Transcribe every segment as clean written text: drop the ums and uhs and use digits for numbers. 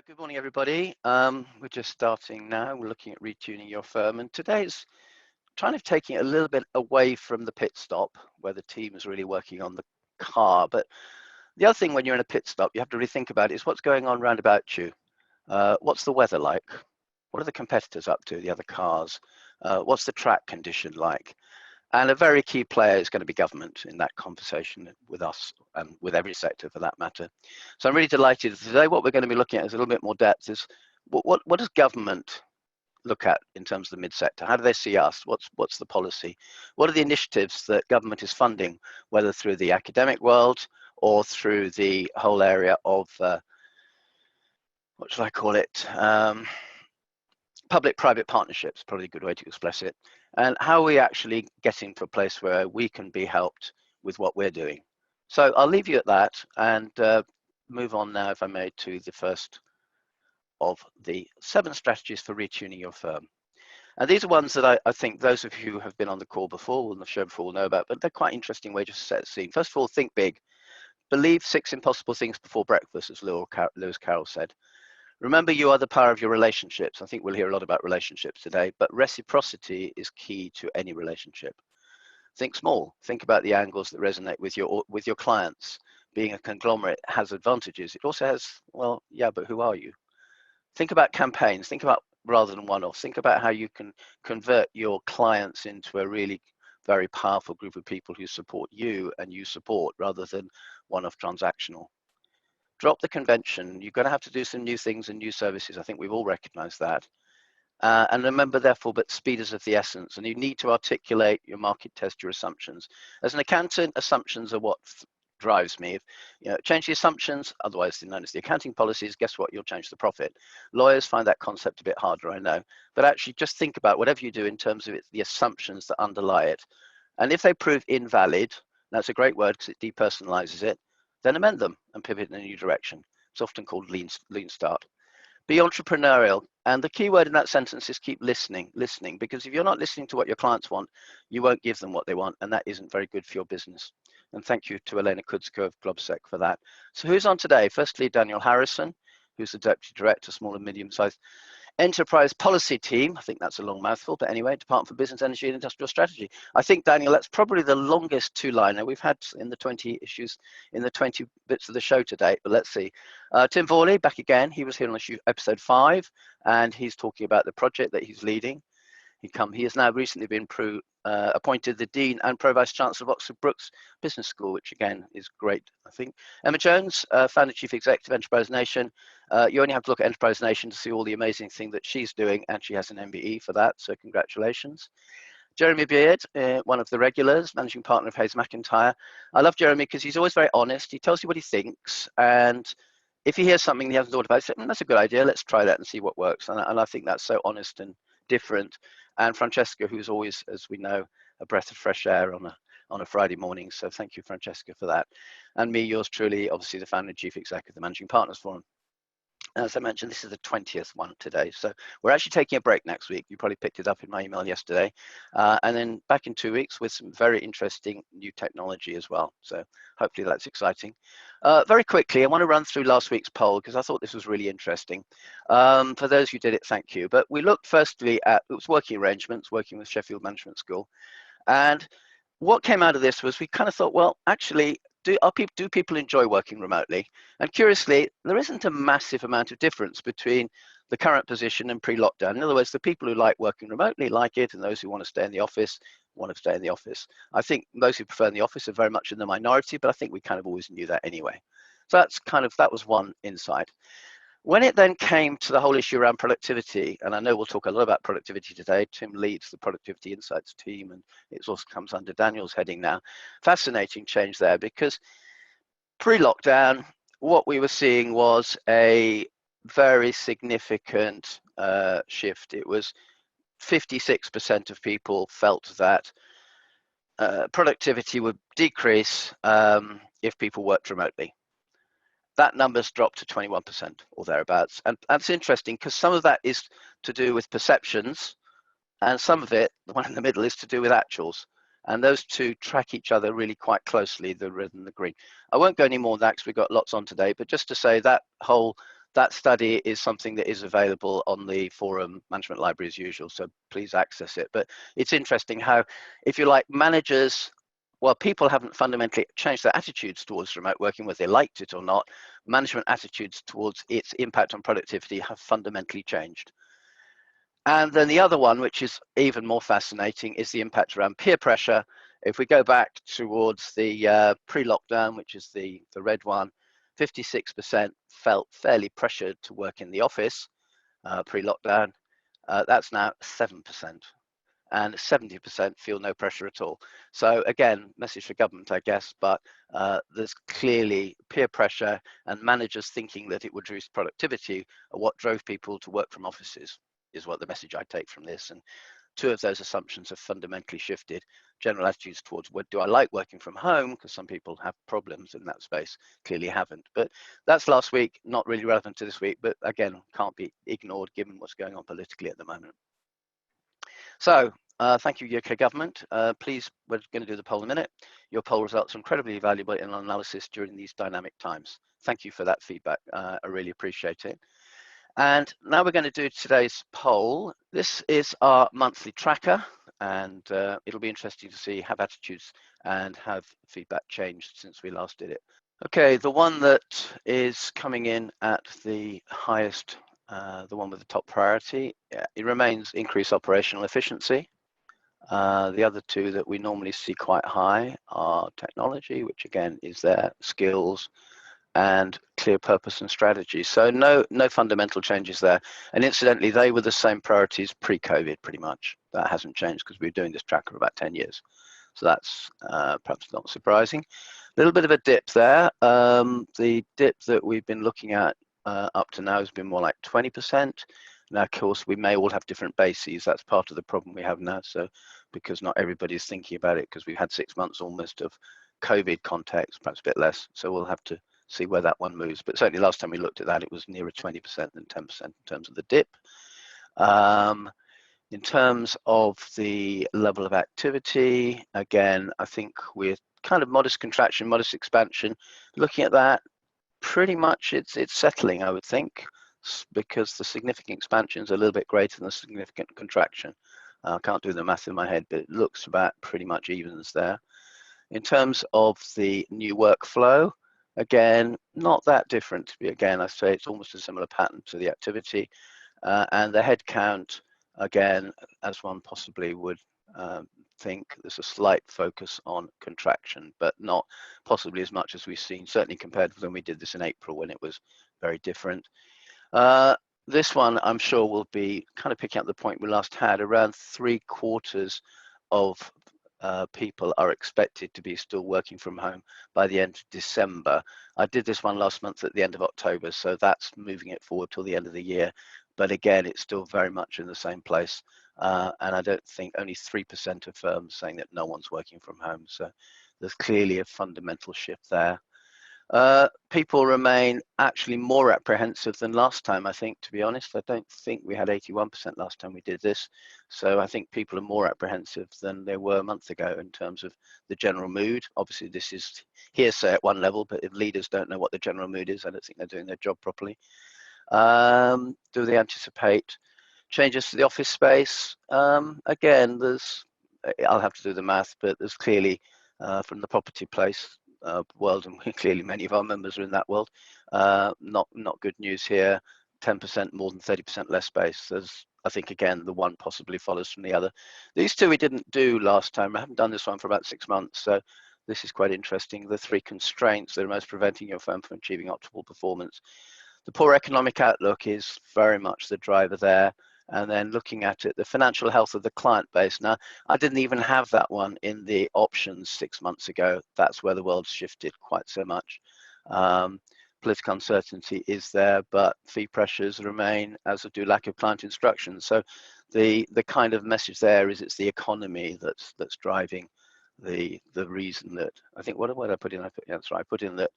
Good morning, everybody. We're just starting now. We're looking at retuning your firm, and today's trying to taking it a little bit away from the pit stop, where the team is really working on the car. But the other thing when you're in a pit stop, you have to really think about is what's going on round about you. What's the weather like? What are the competitors up to, the other cars? What's the track condition like? And a very key player is going to be government in that conversation with us and with every sector for that matter. So I'm really delighted. Today what we're going to be looking at is a little bit more depth is what does government look at in terms of the mid-sector? How do they see us? What's the policy? What are the initiatives that government is funding, whether through the academic world or through the whole area of, what should I call it? Public-private partnerships, probably a good way to express it, and how we actually getting to a place where we can be helped with what we're doing. So I'll leave you at that and move on now, if I may, to the first of the 7 strategies for retuning your firm. And these are ones that I think those of you who have been on the call before, on the show before, will know about, but they're quite interesting way to set the scene. First of all, think big. Believe 6 impossible things before breakfast, as Lewis Carroll said. Remember, you are the power of your relationships. I think we'll hear a lot about relationships today, but reciprocity is key to any relationship. Think small. Think about the angles that resonate with your clients. Being a conglomerate has advantages. It also has, well, yeah, but who are you? Think about campaigns. Think about rather than one-offs. Think about how you can convert your clients into a really very powerful group of people who support you and you support rather than one-off transactional. Drop the convention. You're going to have to do some new things and new services. I think we've all recognized that. And remember, therefore, but speed is of the essence. And you need to articulate your market test, your assumptions. As an accountant, assumptions are what drives me. If change the assumptions, otherwise known as the accounting policies, guess what? You'll change the profit. Lawyers find that concept a bit harder, I know. But actually, just think about whatever you do in terms of the assumptions that underlie it. And if they prove invalid, that's a great word because it depersonalizes it, then amend them and pivot in a new direction. It's often called lean start. Be entrepreneurial. And the key word in that sentence is keep listening, because if you're not listening to what your clients want, you won't give them what they want, and that isn't very good for your business. And thank you to Elena Kudsko of Globsec for that. So who's on today? Firstly, Daniel Harrison, who's the Deputy Director, Small and Medium-Sized Enterprise Policy Team. I think that's a long mouthful, but anyway, Department for Business, Energy and Industrial Strategy. I think, Daniel, that's probably the longest 2-liner we've had in the 20 issues, in the 20 bits of the show today, but let's see. Tim Vorley, back again. He was here on episode 5, and he's talking about the project that he's leading. He has now recently been appointed the Dean and Pro-Vice Chancellor of Oxford Brookes Business School, which again is great, I think. Emma Jones, Founder Chief Executive, Enterprise Nation. You only have to look at Enterprise Nation to see all the amazing thing that she's doing, and she has an MBE for that, so congratulations. Jeremy Beard, one of the regulars, Managing Partner of Hayes McIntyre. I love Jeremy because he's always very honest. He tells you what he thinks, and if he hears something he hasn't thought about, he says, that's a good idea, let's try that and see what works. And I think that's so honest and different. And Francesca, who's always, as we know, a breath of fresh air on a Friday morning. So thank you, Francesca, for that. And me, yours truly, obviously the founder and chief executive of the Managing Partners Forum. As I mentioned, this is the 20th one today. So we're actually taking a break next week. You probably picked it up in my email yesterday. And then back in 2 weeks with some very interesting new technology as well. So hopefully that's exciting. Very quickly, I want to run through last week's poll because I thought this was really interesting. For those who did it, thank you. But we looked firstly at, it was working arrangements, working with Sheffield Management School. And what came out of this was we kind of thought, well, actually, do people enjoy working remotely? And curiously, there isn't a massive amount of difference between the current position and pre-lockdown. In other words, the people who like working remotely like it, and those who want to stay in the office want to stay in the office. I think those who prefer in the office are very much in the minority, but I think we kind of always knew that anyway. So that was one insight. When it then came to the whole issue around productivity, and I know we'll talk a lot about productivity today, Tim leads the Productivity Insights team, and it also comes under Daniel's heading now. Fascinating change there, because pre-lockdown, what we were seeing was a very significant shift. It was 56% of people felt that productivity would decrease if people worked remotely. That number's dropped to 21% or thereabouts. And that's interesting because some of that is to do with perceptions, and some of it, the one in the middle, is to do with actuals. And those two track each other really quite closely, the red and the green. I won't go any more on that because we've got lots on today, but just to say that that study is something that is available on the forum management library as usual, so please access it. But it's interesting how, if you like, managers, well, people haven't fundamentally changed their attitudes towards remote working, whether they liked it or not. Management attitudes towards its impact on productivity have fundamentally changed. And then the other one, which is even more fascinating, is the impact around peer pressure. If we go back towards the pre-lockdown, which is the red one, 56% felt fairly pressured to work in the office pre-lockdown. That's now 7%. And 70% feel no pressure at all. So again, message for government, I guess, but there's clearly peer pressure and managers thinking that it would reduce productivity are what drove people to work from offices, is what the message I take from this. And two of those assumptions have fundamentally shifted. General attitudes towards, what do I like working from home, because some people have problems in that space, clearly haven't. But that's last week, not really relevant to this week, but again, can't be ignored given what's going on politically at the moment. So thank you, UK government. Please, we're going to do the poll in a minute. Your poll results are incredibly valuable in analysis during these dynamic times. Thank you for that feedback. I really appreciate it. And now we're going to do today's poll. This is our monthly tracker, and it'll be interesting to see have attitudes and have feedback changed since we last did it. Okay, the one that is coming in at the highest, the one with the top priority, it remains increased operational efficiency. The other two that we normally see quite high are technology, which again is there, skills, and clear purpose and strategy. So no fundamental changes there. And incidentally, they were the same priorities pre-COVID pretty much. That hasn't changed because we've been doing this tracker for about 10 years. So that's perhaps not surprising. A little bit of a dip there. The dip that we've been looking at up to now has been more like 20%. Now, of course, we may all have different bases. That's part of the problem we have now. So because not everybody's thinking about it, because we've had 6 months almost of COVID context, perhaps a bit less. So we'll have to see where that one moves. But certainly last time we looked at that, it was nearer 20% than 10% in terms of the dip. In terms of the level of activity, again, I think we're kind of modest contraction, modest expansion. Looking at that, pretty much it's settling, I would think, because the significant expansion is a little bit greater than the significant contraction. I can't do the math in my head, but it looks about pretty much evens there. In terms of the new workflow, again, not that different. Again, I say it's almost a similar pattern to the activity. And the head count, again, as one possibly would think, there's a slight focus on contraction, but not possibly as much as we've seen, certainly compared with when we did this in April when it was very different. This one, I'm sure, will be kind of picking up the point we last had. Around 3/4 of people are expected to be still working from home by the end of December. I did this one last month at the end of October, so that's moving it forward till the end of the year. But again, it's still very much in the same place. And I don't think only 3% of firms saying that no one's working from home. So there's clearly a fundamental shift there. People remain actually more apprehensive than last time, I think, to be honest. I don't think we had 81% last time we did this. So I think people are more apprehensive than they were a month ago in terms of the general mood. Obviously, this is hearsay at one level, but if leaders don't know what the general mood is, I don't think they're doing their job properly. Do they anticipate changes to the office space? Again, I'll have to do the math, but there's clearly from the property place world, and clearly many of our members are in that world. Not good news here. 10% more than 30% less space. There's, I think, again, the one possibly follows from the other. These two we didn't do last time. I haven't done this one for about 6 months, so this is quite interesting. The 3 constraints that are most preventing your firm from achieving optimal performance. The poor economic outlook is very much the driver there. And then looking at it, the financial health of the client base. Now, I didn't even have that one in the options 6 months ago. That's where the world's shifted quite so much. Political uncertainty is there, but fee pressures remain, as do lack of client instructions. So the kind of message there is it's the economy that's driving the reason that, I think, what did I put in? That's right, I put in that,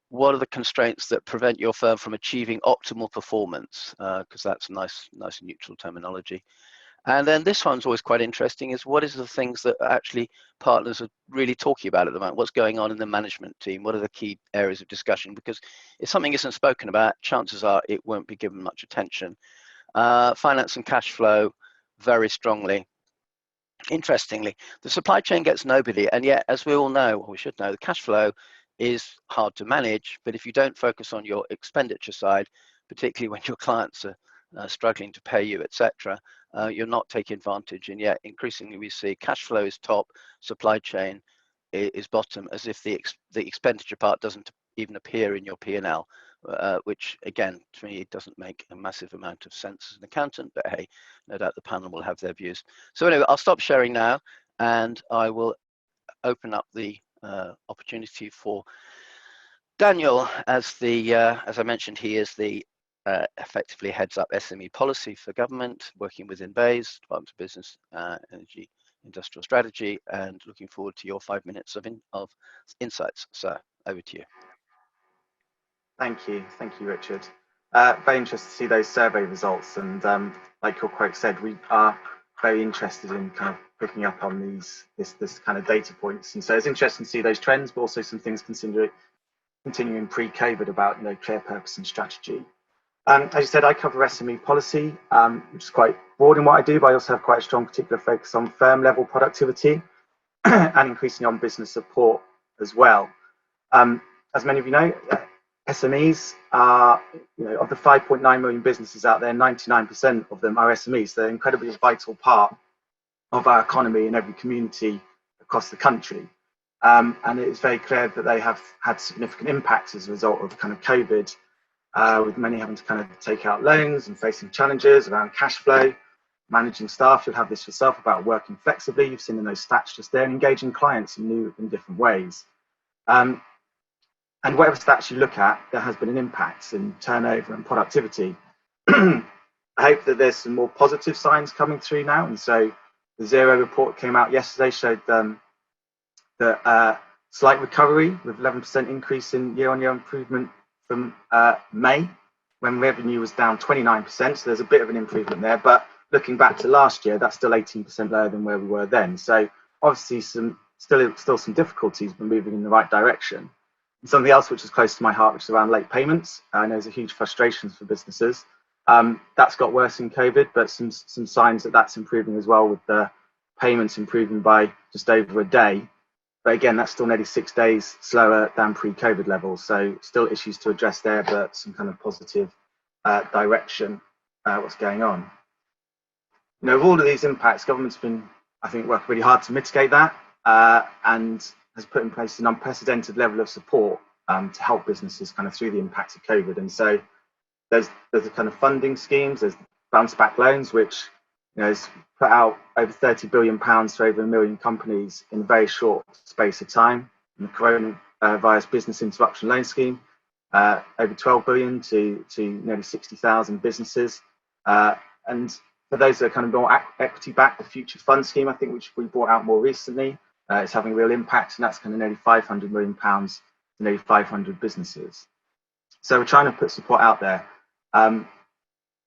what are the constraints that prevent your firm from achieving optimal performance? Because that's nice neutral terminology. And then this one's always quite interesting, is what is the things that actually partners are really talking about at the moment? What's going on in the management team? What are the key areas of discussion? Because if something isn't spoken about, chances are it won't be given much attention. Finance and cash flow, very strongly. Interestingly, the supply chain gets nobody, and yet, as we all know, or we should know, the cash flow is hard to manage. But if you don't focus on your expenditure side, particularly when your clients are struggling to pay you, etc., you're not taking advantage. And yet, increasingly, we see cash flow is top, supply chain is bottom, as if the expenditure part doesn't even appear in your P&L, which again, to me, doesn't make a massive amount of sense as an accountant, but hey, no doubt the panel will have their views. So anyway, I'll stop sharing now, and I will open up the opportunity for Daniel, as I mentioned, he is the effectively heads up SME policy for government, working within BEIS, Department of Business, Energy, Industrial Strategy, and looking forward to your 5 minutes of insights. So over to you. Thank you, Richard. Very interested to see those survey results, and like your quote said, we are very interested in kind of picking up on this kind of data points, and so it's interesting to see those trends, but also some things continuing pre-COVID about clear purpose and strategy. As you said, I cover SME policy, which is quite broad in what I do, but I also have quite a strong particular focus on firm level productivity and increasingly on business support as well. As many of you know, SMEs are, of the 5.9 million businesses out there, 99% of them are SMEs. They're incredibly vital part of our economy in every community across the country. And it is very clear that they have had significant impacts as a result of kind of COVID, with many having to kind of take out loans and facing challenges around cash flow, managing staff. You'll have this yourself about working flexibly. You've seen in those stats just there, and engaging clients in new and different ways. And whatever stats you look at, there has been an impact in turnover and productivity. I hope that there's some more positive signs coming through now. And so the Zero report came out yesterday, showed the slight recovery with 11% increase in year-on-year improvement from May, when revenue was down 29%. So there's a bit of an improvement there. But looking back to last year, that's still 18% lower than where we were then. So obviously still some difficulties, but moving in the right direction. And something else which is close to my heart, which is around late payments. I know there's a huge frustration for businesses. That's got worse in COVID, but some signs that that's improving as well, with the payments improving by just over a day. But again, that's still nearly 6 days slower than pre-COVID levels. So still issues to address there, but some kind of positive direction, what's going on. Of all of these impacts, government's been, I think, working really hard to mitigate that, and has put in place an unprecedented level of support to help businesses kind of through the impacts of COVID. And so there's a kind of funding schemes, there's bounce back loans, which has put out over £30 billion for over 1 million companies in a very short space of time. And the coronavirus business interruption loan scheme, over 12 billion to nearly 60,000 businesses. And for those that are kind of more equity backed, the future fund scheme, I think, which we brought out more recently, it's having a real impact, and that's kind of nearly £500 million to nearly 500 businesses. So we're trying to put support out there.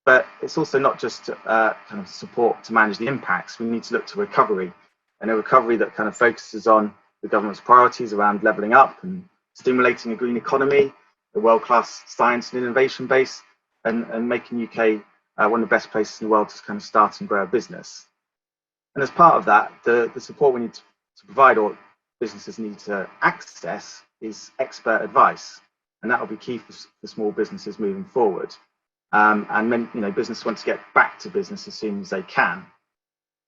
But it's also not just kind of support to manage the impacts. We need to look to recovery, and a recovery that kind of focuses on the government's priorities around levelling up and stimulating a green economy, a world-class science and innovation base, and making UK one of the best places in the world to kind of start and grow a business. And as part of that, the support we need to provide, or businesses need to access, is expert advice, and that will be key for small businesses moving forward. And then, business want to get back to business as soon as they can.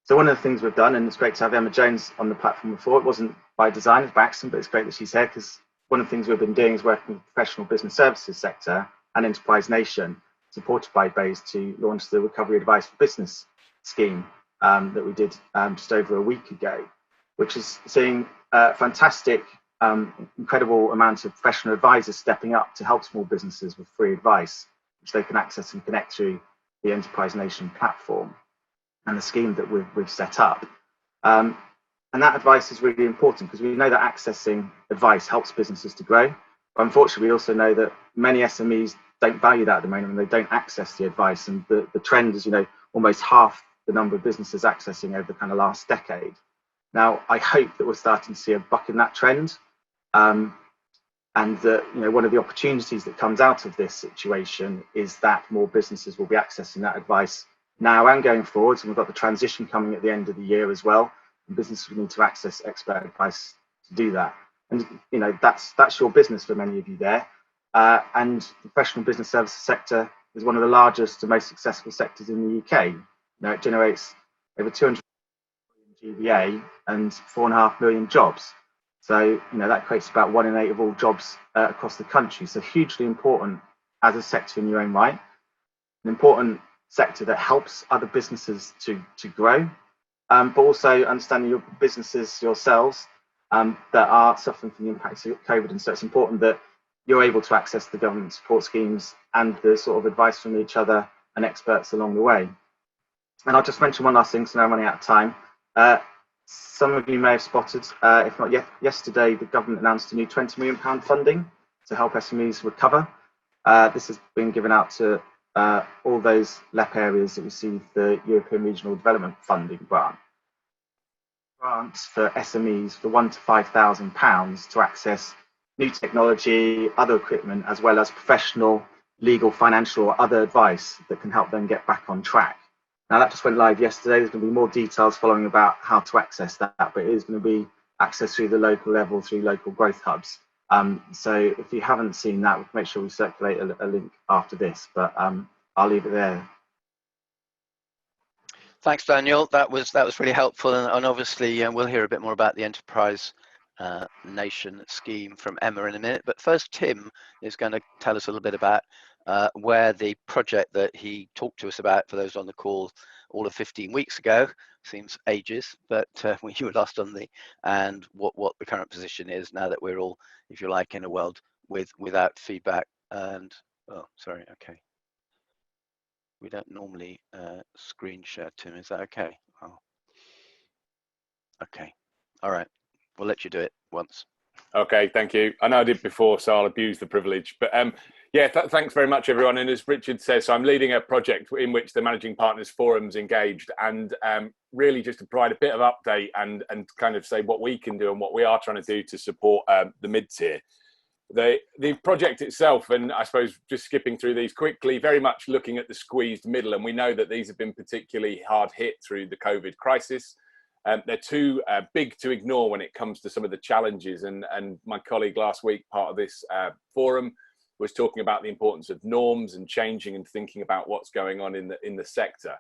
So one of the things we've done, and it's great to have Emma Jones on the platform before, it wasn't by design, it's by accident, but it's great that she's here, because one of the things we've been doing is working with the professional business services sector and Enterprise Nation, supported by BEIS, to launch the Recovery Advice for Business scheme that we did just over a week ago, which is seeing fantastic, incredible amounts of professional advisors stepping up to help small businesses with free advice, which they can access and connect through the Enterprise Nation platform and the scheme that we've set up. And that advice is really important, because we know that accessing advice helps businesses to grow. But unfortunately, we also know that many SMEs don't value that at the moment, and they don't access the advice. And the trend is, almost half the number of businesses accessing over the kind of last decade. Now, I hope that we're starting to see a buck in that trend, and that, you know, one of the opportunities that comes out of this situation is that more businesses will be accessing that advice now and going forwards. And we've got the transition coming at the end of the year as well. And businesses will need to access expert advice to do that. And, you know, that's your business for many of you there. And the professional business services sector is one of the largest and most successful sectors in the UK. You know, it generates over 200 million GVA and 4.5 million jobs. So, you know, that creates about 1 in 8 of all jobs across the country. So hugely important as a sector in your own right. An important sector that helps other businesses to grow, but also understanding your businesses yourselves that are suffering from the impacts of COVID. And so it's important that you're able to access the government support schemes and the sort of advice from each other and experts along the way. And I'll just mention one last thing, so now I'm running out of time. Some of you may have spotted, if not yesterday, the government announced a new £20 million funding to help SMEs recover. This has been given out to all those LEP areas that receive the European Regional Development Funding grant. Grants for SMEs for £1,000 to £5,000 to access new technology, other equipment, as well as professional, legal, financial, or other advice that can help them get back on track. Now, that just went live yesterday. There's going to be more details following about how to access that, but it is going to be accessed through the local level, through local growth hubs. So if you haven't seen that, we'll make sure we circulate a link after this, but I'll leave it there. Thanks, Daniel. That was really helpful, and obviously we'll hear a bit more about the Enterprise Nation scheme from Emma in a minute. But first, Tim is going to tell us a little bit about where the project that he talked to us about, for those on the call, all of 15 weeks ago, seems ages, but when you were last on and what the current position is now that we're all, if you like, in a world without feedback. And oh, sorry, okay. We don't normally screen share, Tim. Is that okay? Oh. Okay. All right. We'll let you do it once. Okay, thank you. I know I did before, so I'll abuse the privilege. But yeah, thanks very much, everyone. And as Richard says, so I'm leading a project in which the Managing Partners Forum's engaged, and really just to provide a bit of update and kind of say what we can do and what we are trying to do to support the mid-tier. The project itself, and I suppose just skipping through these quickly, very much looking at the squeezed middle, and we know that these have been particularly hard hit through the COVID crisis. They're too big to ignore when it comes to some of the challenges, and my colleague last week, part of this forum, was talking about the importance of norms and changing and thinking about what's going on in the sector.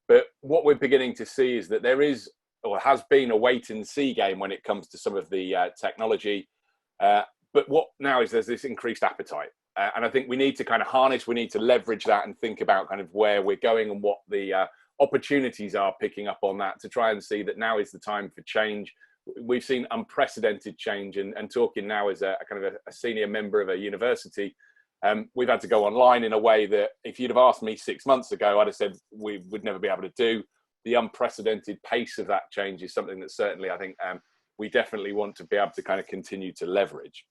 But what we're beginning to see is that there is, or has been, a wait and see game when it comes to some of the technology. But what now is there's this increased appetite. And I think we need to kind of harness, we need to leverage that and think about kind of where we're going and what the opportunities are picking up on that, to try and see that now is the time for change. We've seen unprecedented change, and talking now as a kind of a senior member of a university, we've had to go online in a way that if you'd have asked me 6 months ago, I'd have said we would never be able to do. The unprecedented pace of that change is something that certainly I think we definitely want to be able to kind of continue to leverage.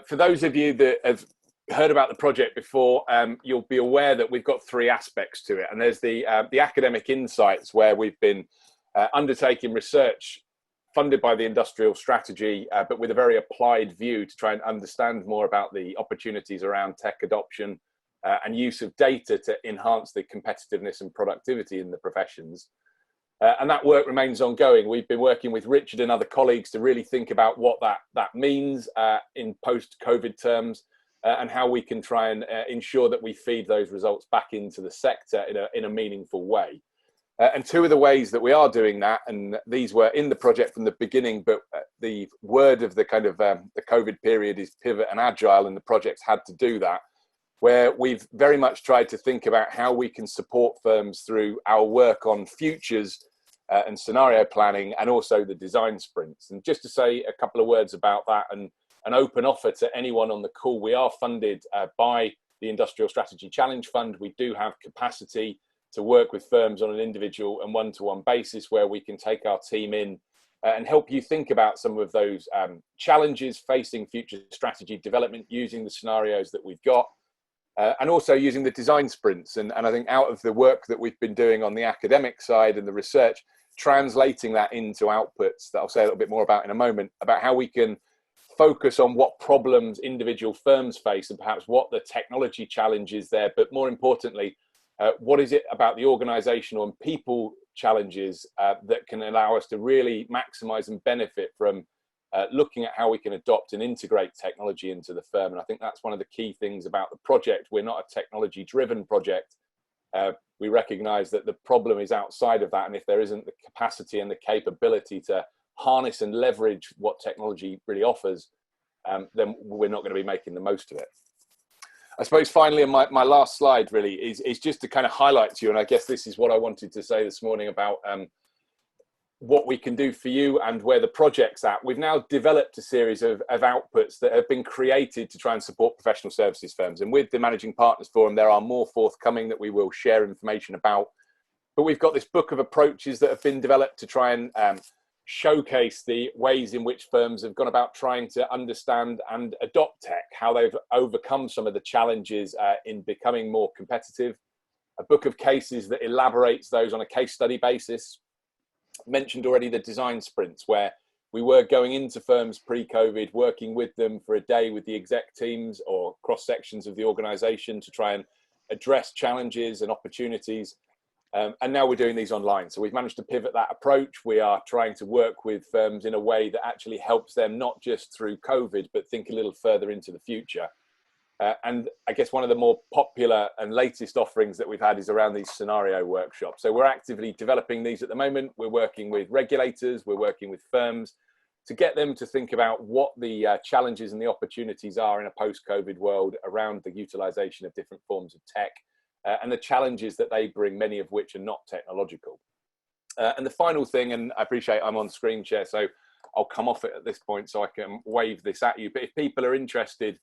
For those of you that have heard about the project before, you'll be aware that we've got 3 aspects to it. And there's the academic insights, where we've been undertaking research funded by the industrial strategy, but with a very applied view to try and understand more about the opportunities around tech adoption and use of data to enhance the competitiveness and productivity in the professions. And that work remains ongoing. We've been working with Richard and other colleagues to really think about what that means in post-COVID terms, and how we can try and ensure that we feed those results back into the sector in a meaningful way. And 2 of the ways that we are doing that, and these were in the project from the beginning, but the word of the kind of the COVID period is pivot and agile, and the project's had to do that, where we've very much tried to think about how we can support firms through our work on futures and scenario planning, and also the design sprints. And just to say a couple of words about that, and an open offer to anyone on the call, we are funded by the Industrial Strategy Challenge Fund. We do have capacity to work with firms on an individual and one-to-one basis, where we can take our team in and help you think about some of those challenges facing future strategy development using the scenarios that we've got. and also using the design sprints. And I think out of the work that we've been doing on the academic side and the research, translating that into outputs that I'll say a little bit more about in a moment, about how we can focus on what problems individual firms face and perhaps what the technology challenge is there, but more importantly, what is it about the organizational and people challenges that can allow us to really maximize and benefit from looking at how we can adopt and integrate technology into the firm. And I think that's one of the key things about the project. We're not a technology driven project. We recognize that the problem is outside of that, and if there isn't the capacity and the capability to harness and leverage what technology really offers, then we're not going to be making the most of it. I suppose finally, and my last slide really is just to kind of highlight to you, and I guess this is what I wanted to say this morning about what we can do for you and where the project's at. We've now developed a series of outputs that have been created to try and support professional services firms. And with the Managing Partners Forum, there are more forthcoming that we will share information about. But we've got this book of approaches that have been developed to try and showcase the ways in which firms have gone about trying to understand and adopt tech, how they've overcome some of the challenges in becoming more competitive. A book of cases that elaborates those on a case study basis. Mentioned already the design sprints, where we were going into firms pre-COVID, working with them for a day with the exec teams or cross sections of the organization to try and address challenges and opportunities. And now we're doing these online. So we've managed to pivot that approach. We are trying to work with firms in a way that actually helps them not just through COVID, but think a little further into the future. And I guess one of the more popular and latest offerings that we've had is around these scenario workshops. So we're actively developing these at the moment. We're working with regulators, we're working with firms to get them to think about what the challenges and the opportunities are in a post-COVID world around the utilization of different forms of tech and the challenges that they bring, many of which are not technological. And the final thing, and I appreciate I'm on screen share, so I'll come off it at this point so I can wave this at you. But if people are interested,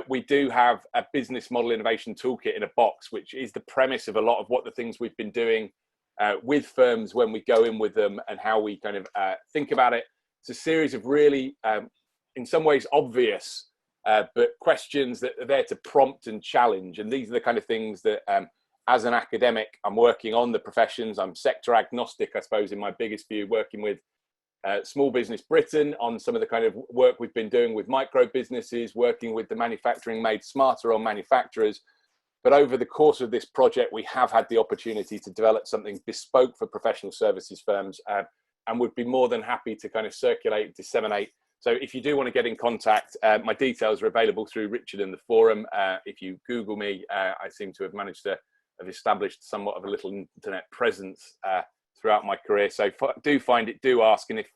we do have a business model innovation toolkit in a box, which is the premise of a lot of what the things we've been doing with firms when we go in with them and how we kind of think about it. It's a series of really, in some ways, obvious, but questions that are there to prompt and challenge. And these are the kind of things that, as an academic, I'm working on the professions. I'm sector agnostic, I suppose, in my biggest view, working with Small Business Britain on some of the kind of work we've been doing with micro businesses, working with the Manufacturing Made Smarter on manufacturers. But over the course of this project, we have had the opportunity to develop something bespoke for professional services firms, and would be more than happy to kind of circulate, disseminate. So if you do want to get in contact, my details are available through Richard and the forum. If you Google me, I seem to have managed to have established somewhat of a little internet presence throughout my career. So do find it, do ask. And if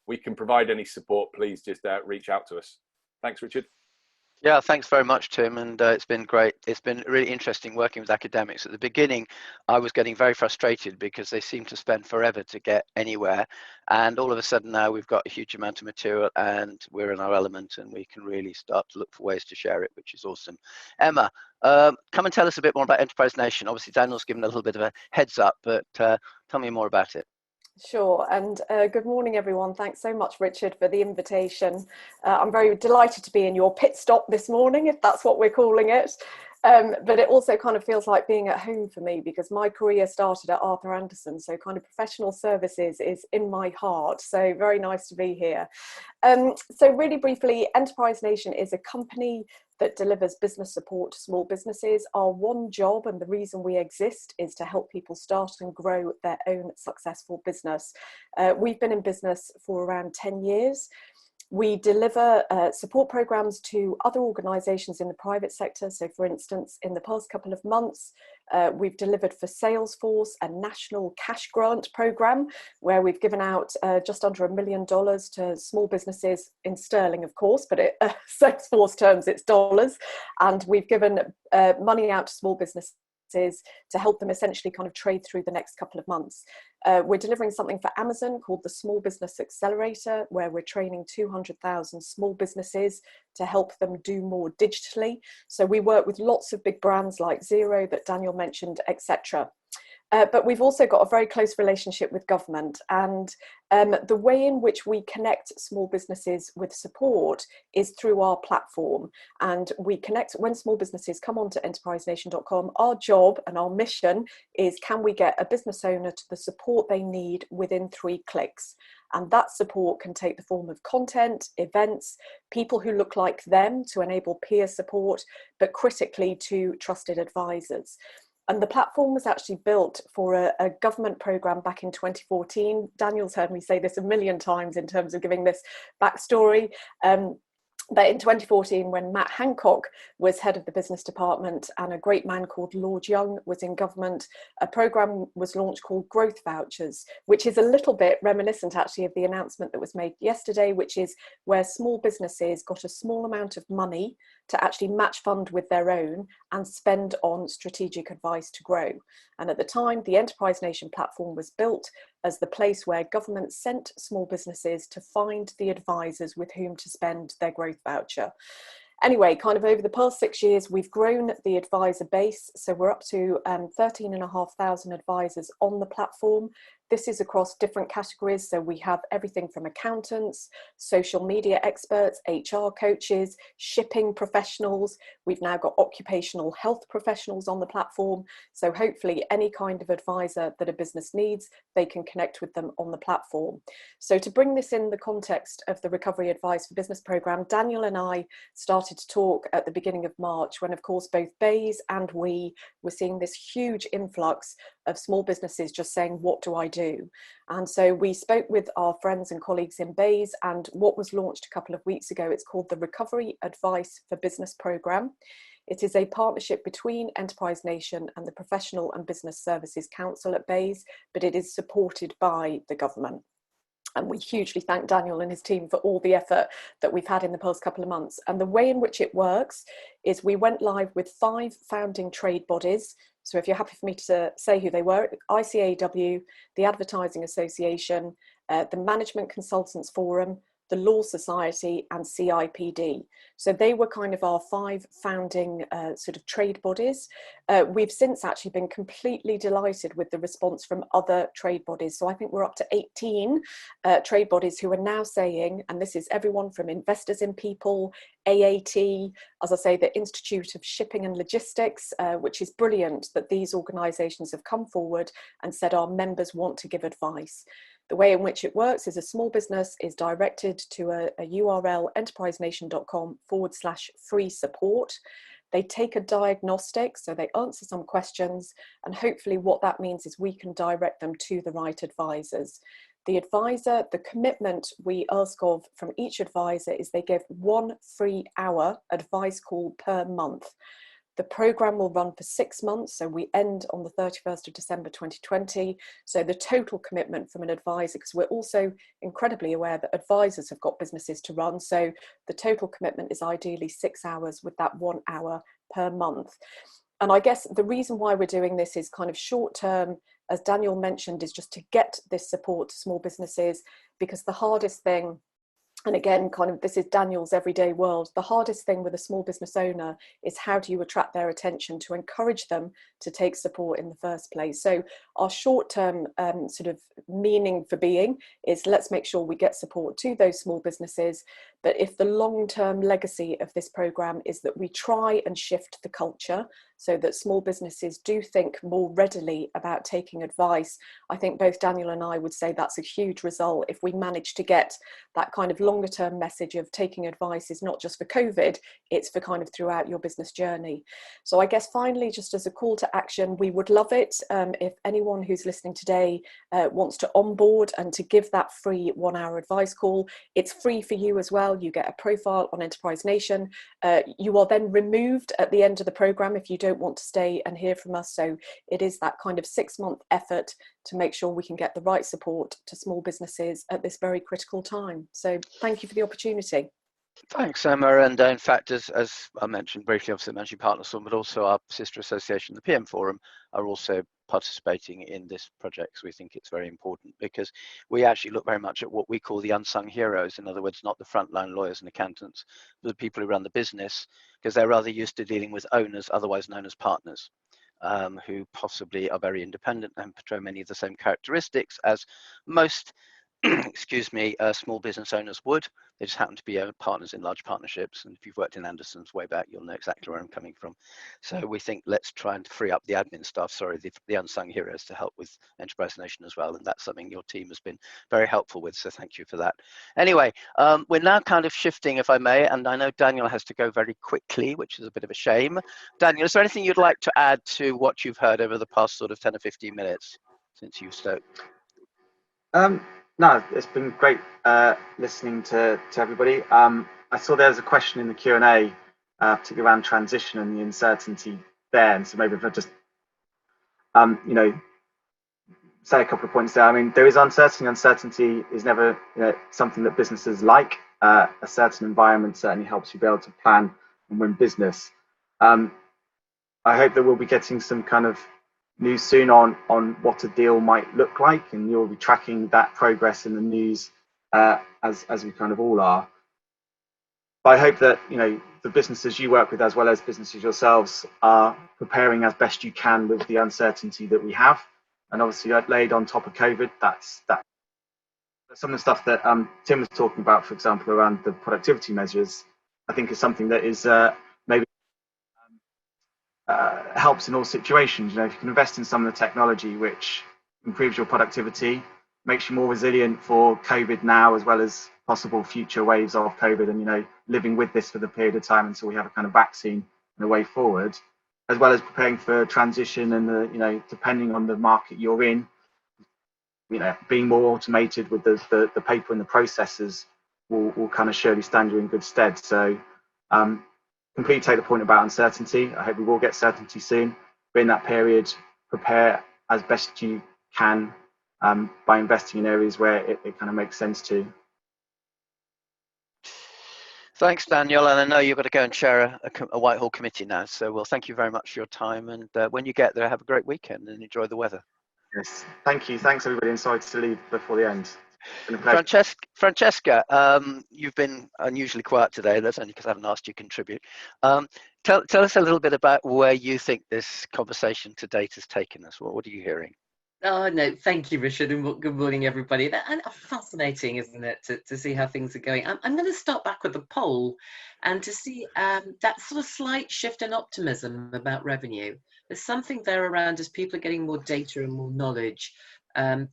we can provide any support, please just reach out to us. Thanks, Richard. Yeah, thanks very much, Tim. And it's been great. It's been really interesting working with academics. At the beginning, I was getting very frustrated because they seem to spend forever to get anywhere. And all of a sudden now we've got a huge amount of material and we're in our element and we can really start to look for ways to share it, which is awesome. Emma, come and tell us a bit more about Enterprise Nation. Obviously, Daniel's given a little bit of a heads up, but tell me more about it. Sure, and good morning everyone. Thanks so much, Richard, for the invitation. I'm very delighted to be in your pit stop this morning, if that's what we're calling it. But it also kind of feels like being at home for me because my career started at Arthur Andersen, so kind of professional services is in my heart. So very nice to be here. So really briefly, Enterprise Nation is a company that delivers business support to small businesses. Our one job and the reason we exist is to help people start and grow their own successful business. We've been in business for around 10 years. We deliver support programs to other organisations in the private sector. So for instance, in the past couple of months, we've delivered for Salesforce a national cash grant program where we've given out just under $1 million to small businesses in sterling, of course, but in Salesforce terms, it's dollars. And we've given money out to small businesses to help them essentially kind of trade through the next couple of months. We're delivering something for Amazon called the Small Business Accelerator, where we're training 200,000 small businesses to help them do more digitally. So we work with lots of big brands like Xero that Daniel mentioned, etc. But we've also got a very close relationship with government, and the way in which we connect small businesses with support is through our platform. And we connect when small businesses come onto enterprisenation.com. Our job and our mission is, can we get a business owner to the support they need within 3 clicks? And that support can take the form of content, events, people who look like them to enable peer support, but critically to trusted advisors. And the platform was actually built for a government programme back in 2014. Daniel's heard me say this a million times in terms of giving this backstory. But in 2014, when Matt Hancock was head of the business department and a great man called Lord Young was in government, a programme was launched called Growth Vouchers, which is a little bit reminiscent actually of the announcement that was made yesterday, which is where small businesses got a small amount of money to actually match fund with their own and spend on strategic advice to grow. And at the time, the Enterprise Nation platform was built as the place where government sent small businesses to find the advisors with whom to spend their growth voucher. Anyway, kind of over the past 6 years, we've grown the advisor base. So we're up to 13,500 advisors on the platform. This is across different categories. So we have everything from accountants, social media experts, HR coaches, shipping professionals. We've now got occupational health professionals on the platform. So hopefully any kind of advisor that a business needs, they can connect with them on the platform. So to bring this in the context of the Recovery Advice for Business programme, Daniel and I started to talk at the beginning of March when, of course, both Bays and we were seeing this huge influx of small businesses just saying, what do I do? And so we spoke with our friends and colleagues in Bays, and what was launched a couple of weeks ago, it's called the Recovery Advice for Business programme. It is a partnership between Enterprise Nation and the Professional and Business Services Council at Bays, but it is supported by the government. And we hugely thank Daniel and his team for all the effort that we've had in the past couple of months. And the way in which it works is we went live with 5 founding trade bodies. So if you're happy for me to say who they were, ICAW, the Advertising Association, the Management Consultants Forum, the Law Society and CIPD. So they were kind of our 5 founding sort of trade bodies. We've since actually been completely delighted with the response from other trade bodies. So I think we're up to 18 trade bodies who are now saying, and this is everyone from Investors in People, AAT, as I say, the Institute of Shipping and Logistics, which is brilliant that these organisations have come forward and said our members want to give advice. The way in which it works is a small business is directed to a URL, enterprisenation.com/free support. They take a diagnostic, so they answer some questions, and hopefully what that means is we can direct them to the right advisors. The advisor, the commitment we ask of from each advisor is they give 1 free hour advice call per month. The programme will run for 6 months, so we end on the 31st of December 2020. So the total commitment from an advisor, because we're also incredibly aware that advisors have got businesses to run, so the total commitment is ideally 6 hours with that 1 hour per month. And I guess the reason why we're doing this is kind of short term, as Daniel mentioned, is just to get this support to small businesses, because the hardest thing, and again, kind of this is Daniel's everyday world, the hardest thing with a small business owner is how do you attract their attention to encourage them to take support in the first place. So our short-term sort of meaning for being is let's make sure we get support to those small businesses. But if the long-term legacy of this programme is that we try and shift the culture so that small businesses do think more readily about taking advice, I think both Daniel and I would say that's a huge result if we manage to get that kind of longer term message of taking advice is not just for COVID, it's for kind of throughout your business journey. So I guess finally, just as a call to action, we would love it if anyone who's listening today wants to onboard and to give that free 1 hour advice call. It's free for you as well. You get a profile on Enterprise Nation. You are then removed at the end of the programme if you don't want to stay and hear from us. So it is that kind of 6-month effort to make sure we can get the right support to small businesses at this very critical time. So thank you for the opportunity. Thanks, Emma. And in fact, as I mentioned briefly, obviously the Managing Partners Forum, but also our sister association, the PM Forum, are also participating in this project. So we think it's very important because we actually look very much at what we call the unsung heroes. In other words, not the frontline lawyers and accountants, but the people who run the business, because they're rather used to dealing with owners, otherwise known as partners. who possibly are very independent and portray many of the same characteristics as most excuse me, small business owners would. They just happen to be partners in large partnerships. And if you've worked in Anderson's way back, you'll know exactly where I'm coming from. So we think let's try and free up the admin staff, the unsung heroes, to help with Enterprise Nation as well. And that's something your team has been very helpful with. So thank you for that. Anyway, we're now kind of shifting, if I may, and I know Daniel has to go very quickly, which is a bit of a shame. Daniel, is there anything you'd like to add to what you've heard over the past sort of 10 or 15 minutes since you've spoke? No, it's been great listening to everybody. I saw there was a question in the Q&A, particularly around transition and the uncertainty there. And so maybe if I just, say a couple of points there. I mean, there is uncertainty. Uncertainty is never something that businesses like. A certain environment certainly helps you be able to plan and win business. I hope that we'll be getting some kind of news soon on what a deal might look like, and you'll be tracking that progress in the news as we kind of all are. But I hope that the businesses you work with, as well as businesses yourselves, are preparing as best you can with the uncertainty that we have. And obviously, laid on top of COVID, that's some of the stuff that Tim was talking about, for example, around the productivity measures. I think is something that is maybe helps in all situations. If you can invest in some of the technology which improves your productivity, makes you more resilient for COVID now, as well as possible future waves of COVID, and living with this for the period of time until we have a kind of vaccine and a way forward, as well as preparing for transition and the depending on the market you're in, being more automated with the paper and the processes will kind of surely stand you in good stead. So completely take the point about uncertainty. I hope we will get certainty soon. But in that period, prepare as best you can by investing in areas where it kind of makes sense to. Thanks, Daniel. And I know you've got to go and chair a Whitehall committee now. So, well, thank you very much for your time. And when you get there, have a great weekend and enjoy the weather. Yes, thank you. Thanks, everybody. And sorry to leave before the end. Francesca, you've been unusually quiet today. That's only because I haven't asked you to contribute. Tell us a little bit about where you think this conversation to date has taken us. What are you hearing? Oh, no, thank you, Richard, and good morning, everybody. And fascinating, isn't it, to see how things are going. I'm going to start back with the poll and to see that sort of slight shift in optimism about revenue. There's something there around as people are getting more data and more knowledge.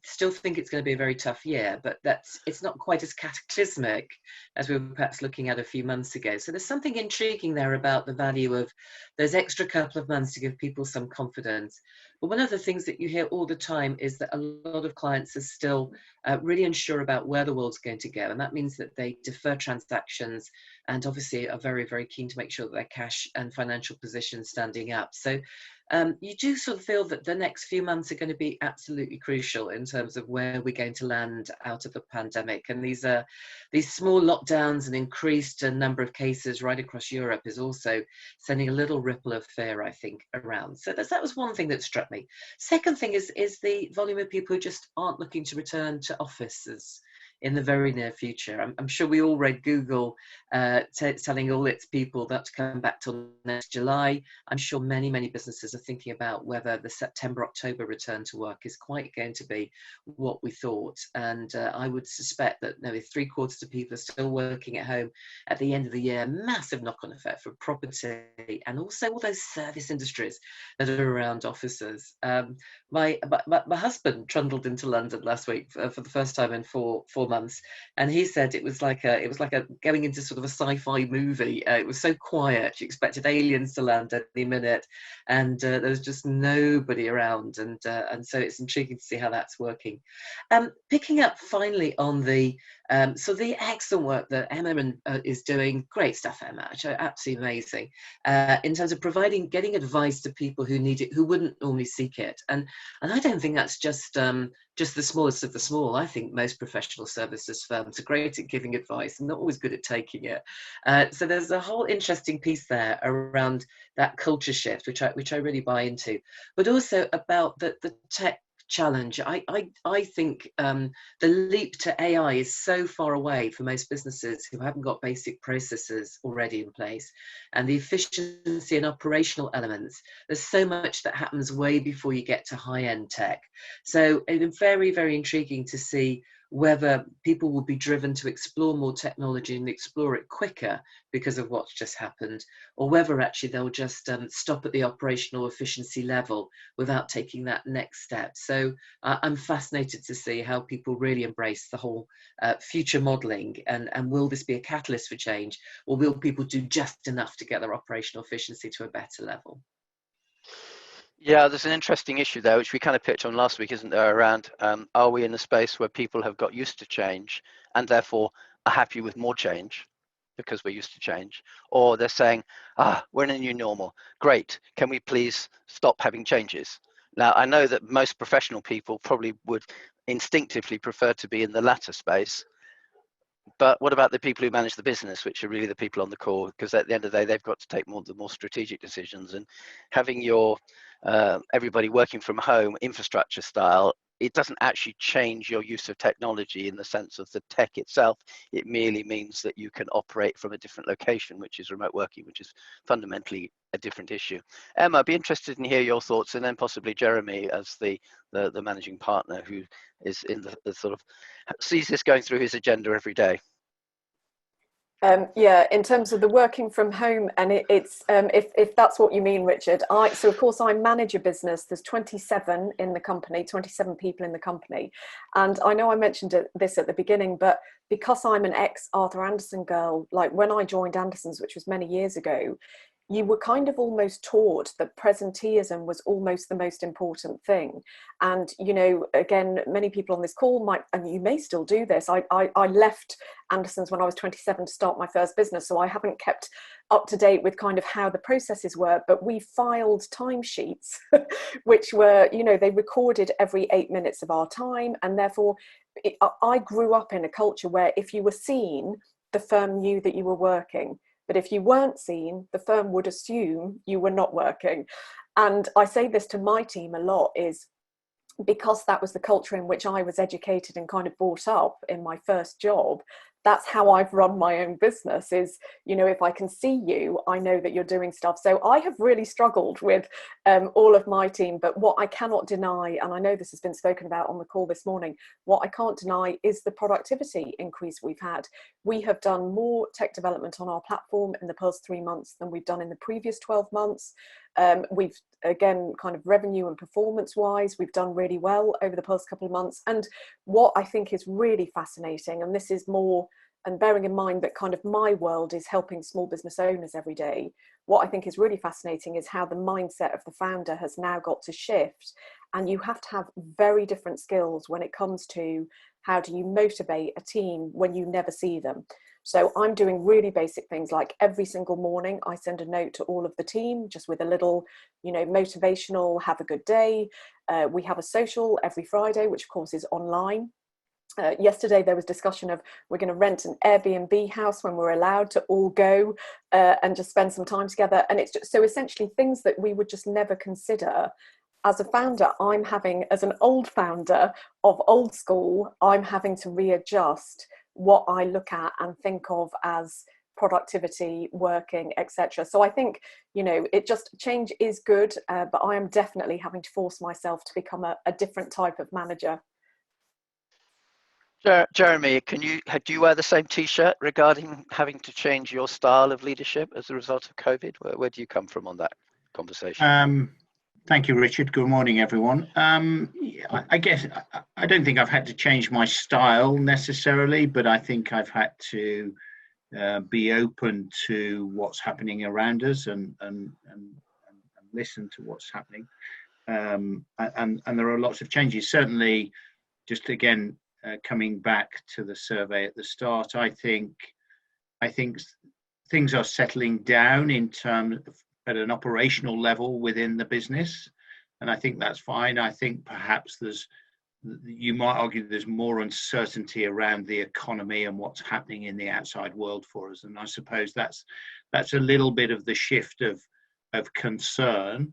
Still think it's going to be a very tough year, but it's not quite as cataclysmic as we were perhaps looking at a few months ago. So there's something intriguing there about the value of those extra couple of months to give people some confidence. But one of the things that you hear all the time is that a lot of clients are still really unsure about where the world's going to go. And that means that they defer transactions and obviously are very, very keen to make sure that their cash and financial position standing up. So you do sort of feel that the next few months are going to be absolutely crucial in terms of where we're going to land out of the pandemic. And these small lockdowns and increased number of cases right across Europe is also sending a little ripple of fear, I think, around. So that was one thing that struck me. Second thing is the volume of people who just aren't looking to return to offices in the very near future. I'm sure we all read Google telling all its people that to come back till next July. I'm sure many, many businesses are thinking about whether the September-October return to work is quite going to be what we thought. And I would suspect that nearly 3/4 of people are still working at home at the end of the year. Massive knock-on effect for property and also all those service industries that are around offices. My husband trundled into London last week for the first time in four months, and he said it was like going into sort of a sci-fi movie. It was so quiet. You expected aliens to land any minute, and there was just nobody around. And so it's intriguing to see how that's working. Picking up finally on the excellent work that Emma is doing. Great stuff, Emma. Absolutely amazing. In terms of getting advice to people who need it, who wouldn't normally seek it. And I don't think that's just the smallest of the small. I think most professional services firms are great at giving advice and not always good at taking it. So there's a whole interesting piece there around that culture shift, which I really buy into, but also about the tech challenge. I think the leap to AI is so far away for most businesses who haven't got basic processes already in place, and the efficiency and operational elements. There's so much that happens way before you get to high-end tech. So it's very, very intriguing to see whether people will be driven to explore more technology and explore it quicker because of what's just happened, or whether actually they'll just stop at the operational efficiency level without taking that next step. So I'm fascinated to see how people really embrace the whole future modelling, and will this be a catalyst for change, or will people do just enough to get their operational efficiency to a better level? Yeah, there's an interesting issue there, which we kind of picked on last week, isn't there, around are we in a space where people have got used to change and therefore are happy with more change because we're used to change, or they're saying, we're in a new normal, great, can we please stop having changes? Now, I know that most professional people probably would instinctively prefer to be in the latter space, but what about the people who manage the business, which are really the people on the call? Because at the end of the day, they've got to take the more strategic decisions, and having your everybody working from home infrastructure style, it doesn't actually change your use of technology in the sense of the tech itself. It merely means that you can operate from a different location, which is remote working, which is fundamentally a different issue. Emma, I'd be interested in hear your thoughts, and then possibly Jeremy as the managing partner who is in the sort of sees this going through his agenda every day. Yeah, in terms of the working from home, and it's if that's what you mean, Richard. So of course I manage a business. There's 27 in the company, 27 people in the company, and I know I mentioned this at the beginning, but because I'm an ex Arthur Andersen girl, like when I joined Anderson's, which was many years ago, you were kind of almost taught that presenteeism was almost the most important thing. And, you know, again, many people on this call might, and you may still do this. I left Anderson's when I was 27 to start my first business, so I haven't kept up to date with kind of how the processes were, but we filed timesheets, which were, you know, they recorded every 8 minutes of our time. And therefore, I grew up in a culture where if you were seen, the firm knew that you were working. But if you weren't seen, the firm would assume you were not working. And I say this to my team a lot, is because that was the culture in which I was educated and kind of brought up in my first job. That's how I've run my own business is, you know, if I can see you, I know that you're doing stuff. So I have really struggled with all of my team, but what I cannot deny, and I know this has been spoken about on the call this morning, what I can't deny is the productivity increase we've had. We have done more tech development on our platform in the past 3 months than we've done in the previous 12 months. We've, again, kind of revenue and performance wise, we've done really well over the past couple of months. And what I think is really fascinating, and this is more, and bearing in mind that kind of my world is helping small business owners every day, what I think is really fascinating is how the mindset of the founder has now got to shift. And you have to have very different skills when it comes to how do you motivate a team when you never see them. So I'm doing really basic things, like every single morning I send a note to all of the team just with a little, you know, motivational, have a good day. We have a social every Friday, which of course is online. Yesterday there was discussion of we're going to rent an Airbnb house when we're allowed to all go and just spend some time together. And it's just, so essentially things that we would just never consider. As a founder, I'm having, as an old founder of old school, I'm having to readjust what I look at and think of as productivity, working, etc. So I think, you know, it just, change is good, but I am definitely having to force myself to become a different type of manager. Jeremy, do you wear the same T-shirt regarding having to change your style of leadership as a result of COVID? Where do you come from on that conversation? Thank you, Richard. Good morning, everyone. I guess I don't think I've had to change my style necessarily, but I think I've had to be open to what's happening around us and listen to what's happening. And there are lots of changes. Certainly, just again, coming back to the survey at the start, I think things are settling down in terms of at an operational level within the business, and I think that's fine. I think perhaps you might argue there's more uncertainty around the economy and what's happening in the outside world for us, and I suppose that's a little bit of the shift of concern.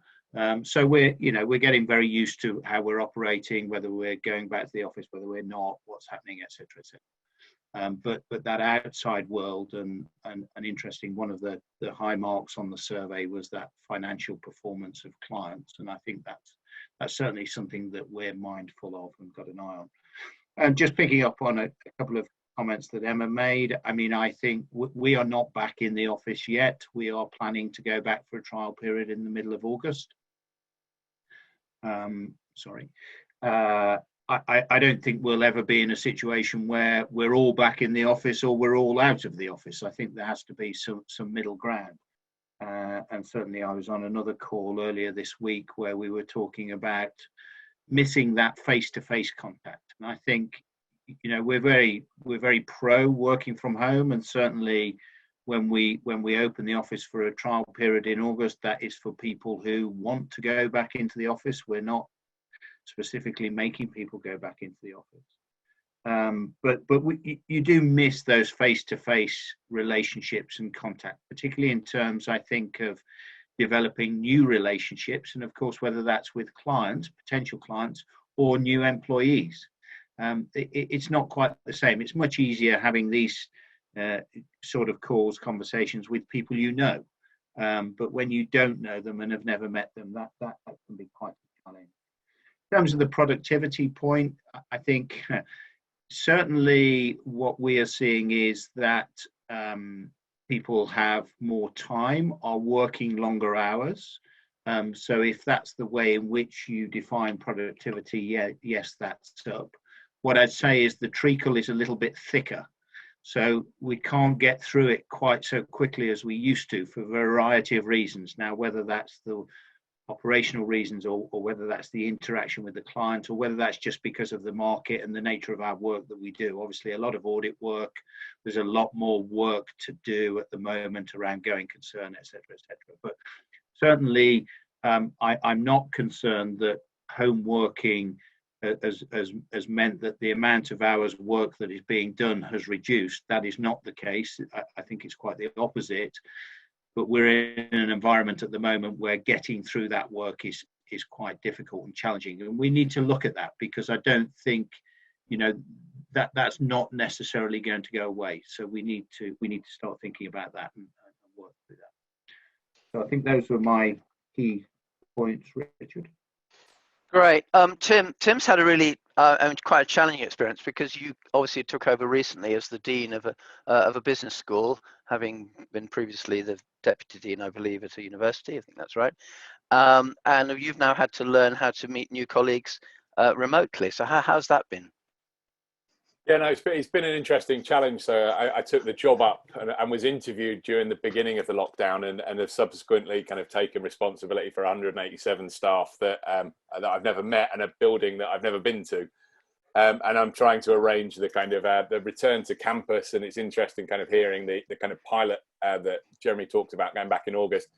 So we're getting very used to how we're operating, whether we're going back to the office, whether we're not, what's happening, etc., etc. But that outside world, and interesting, one of the high marks on the survey was that financial performance of clients, and I think that's certainly something that we're mindful of and got an eye on. And just picking up on a couple of comments that Emma made, I mean, I think we are not back in the office yet. We are planning to go back for a trial period in the middle of August. I don't think we'll ever be in a situation where we're all back in the office or we're all out of the office. I think there has to be some middle ground. And certainly I was on another call earlier this week where we were talking about missing that face-to-face contact. And I think, we're very pro working from home, and certainly when we open the office for a trial period in August, that is for people who want to go back into the office. We're not specifically making people go back into the office. But you do miss those face-to-face relationships and contact, particularly in terms, I think, of developing new relationships, and of course, whether that's with clients, potential clients, or new employees. It's not quite the same. It's much easier having these sort of calls, conversations with people but when you don't know them and have never met them, that can be quite challenging. In terms of the productivity point, I think certainly what we are seeing is that people have more time, are working longer hours. So if that's the way in which you define productivity, yes, that's up. What I'd say is the treacle is a little bit thicker. So we can't get through it quite so quickly as we used to for a variety of reasons. Now, whether that's the operational reasons or whether that's the interaction with the client, or whether that's just because of the market and the nature of our work that we do. Obviously, a lot of audit work, there's a lot more work to do at the moment around going concern, etc., etc. But certainly, I'm not concerned that home working has meant that the amount of hours work that is being done has reduced. That is not the case. I think it's quite the opposite. But we're in an environment at the moment where getting through that work is quite difficult and challenging, and we need to look at that, because I don't think that's not necessarily going to go away. So we need to start thinking about that and work through that. So I think those were my key points, Richard. Great. Tim's had a really quite a challenging experience, because you obviously took over recently as the dean of a business school, having been previously the deputy dean, I believe, at a university. I think that's right. And you've now had to learn how to meet new colleagues remotely. So how's that been? Yeah, no, it's been an interesting challenge. So I took the job up and was interviewed during the beginning of the lockdown, and have subsequently kind of taken responsibility for 187 staff that I've never met, and a building that I've never been to. And I'm trying to arrange the kind of the return to campus, and it's interesting kind of hearing the kind of pilot that Jeremy talked about going back in August.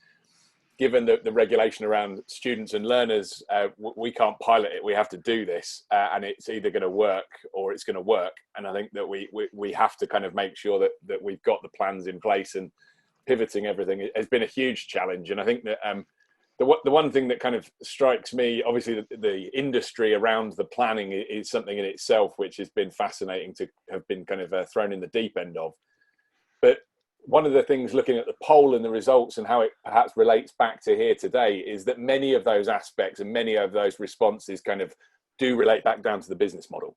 Given the regulation around students and learners, we can't pilot it. We have to do this, and it's either going to work or it's going to work. And I think that we have to kind of make sure that we've got the plans in place, and pivoting everything has been a huge challenge. And I think that the one thing that kind of strikes me, obviously the industry around the planning is something in itself which has been fascinating to have been kind of thrown in the deep end of. But one of the things, looking at the poll and the results and how it perhaps relates back to here today, is that many of those aspects and many of those responses kind of do relate back down to the business model.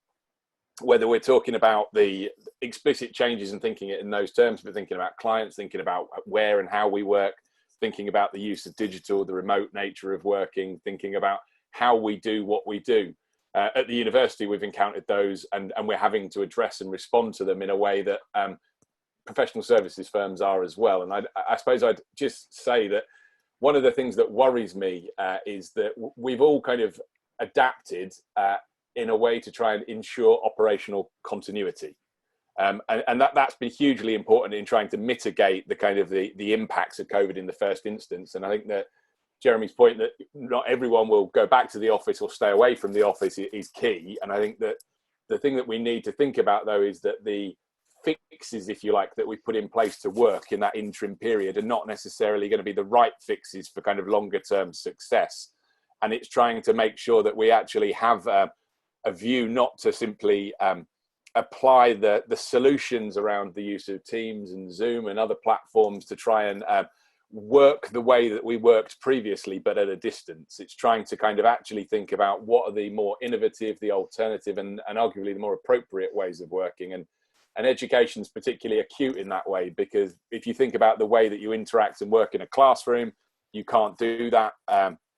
Whether we're talking about the explicit changes and thinking it in those terms, but thinking about clients, thinking about where and how we work, thinking about the use of digital, the remote nature of working, thinking about how we do what we do. At the university, we've encountered those, and we're having to address and respond to them in a way that professional services firms are as well. And I suppose I'd just say that one of the things that worries me is that we've all kind of adapted in a way to try and ensure operational continuity. And that's been hugely important in trying to mitigate the kind of the impacts of COVID in the first instance. And I think that Jeremy's point that not everyone will go back to the office or stay away from the office is key. And I think that the thing that we need to think about, though, is that the fixes, if you like, that we put in place to work in that interim period are not necessarily going to be the right fixes for kind of longer term success. And it's trying to make sure that we actually have a view not to simply apply the solutions around the use of Teams and Zoom and other platforms to try and work the way that we worked previously, but at a distance. It's trying to kind of actually think about what are the more innovative, the alternative, and arguably the more appropriate ways of working. And education's particularly acute in that way, because if you think about the way that you interact and work in a classroom, you can't do that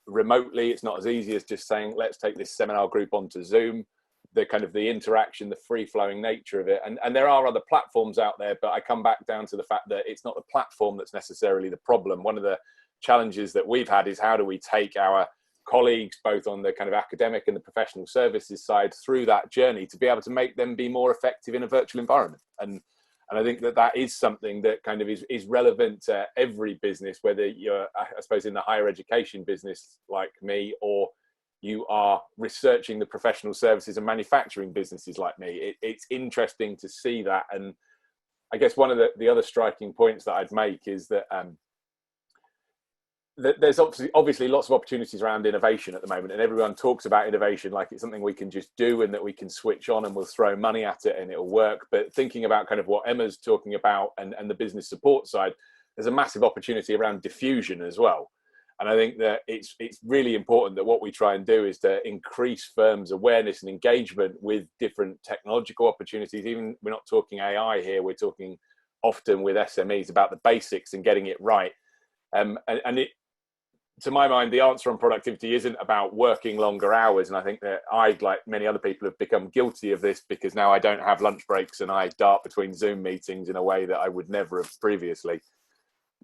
remotely. It's not as easy as just saying, let's take this seminar group onto Zoom. The kind of the interaction, the free-flowing nature of it. And there are other platforms out there, but I come back down to the fact that it's not the platform that's necessarily the problem. One of the challenges that we've had is how do we take our colleagues, both on the kind of academic and the professional services side, through that journey to be able to make them be more effective in a virtual environment. And I think that is something that kind of is relevant to every business, whether you're, I suppose, in the higher education business like me, or you are researching the professional services and manufacturing businesses like me. It's interesting to see that. And I guess one of the other striking points that I'd make is that there's obviously lots of opportunities around innovation at the moment, and everyone talks about innovation like it's something we can just do and that we can switch on and we'll throw money at it and it'll work. But thinking about kind of what Emma's talking about and the business support side, there's a massive opportunity around diffusion as well. And I think that it's really important that what we try and do is to increase firms' awareness and engagement with different technological opportunities. Even we're not talking AI here, we're talking often with SMEs about the basics and getting it right. And it, to my mind, the answer on productivity isn't about working longer hours. And I think that I, like many other people, have become guilty of this because now I don't have lunch breaks and I dart between Zoom meetings in a way that I would never have previously.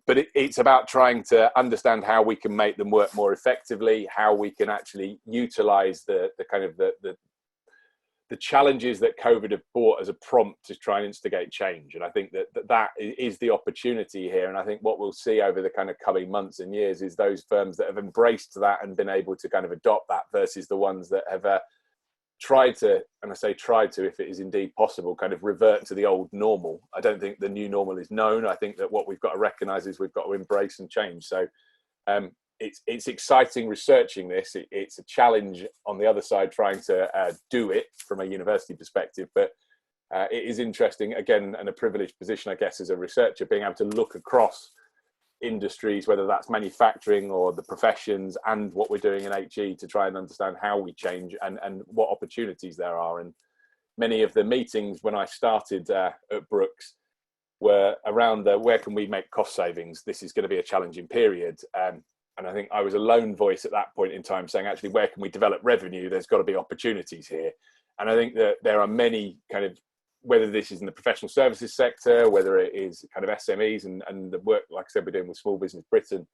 But it's about trying to understand how we can make them work more effectively, how we can actually utilize the kind of the challenges that COVID have brought as a prompt to try and instigate change. And I think that is the opportunity here. And I think what we'll see over the kind of coming months and years is those firms that have embraced that and been able to kind of adopt that versus the ones that have tried to, and I say tried to, if it is indeed possible, kind of revert to the old normal. I don't think the new normal is known. I think that what we've got to recognize is we've got to embrace and change. So it's exciting researching this. It's a challenge on the other side trying to do it from a university perspective, but it is interesting, again, and a privileged position, I guess, as a researcher, being able to look across industries, whether that's manufacturing or the professions, and what we're doing in HE to try and understand how we change and what opportunities there are. And many of the meetings when I started at Brooks were around where can we make cost savings? This is going to be a challenging period. And I think I was a lone voice at that point in time saying, actually, where can we develop revenue? There's got to be opportunities here. And I think that there are many kind of, whether this is in the professional services sector, whether it is kind of SMEs and the work, like I said, we're doing with Small Business Britain,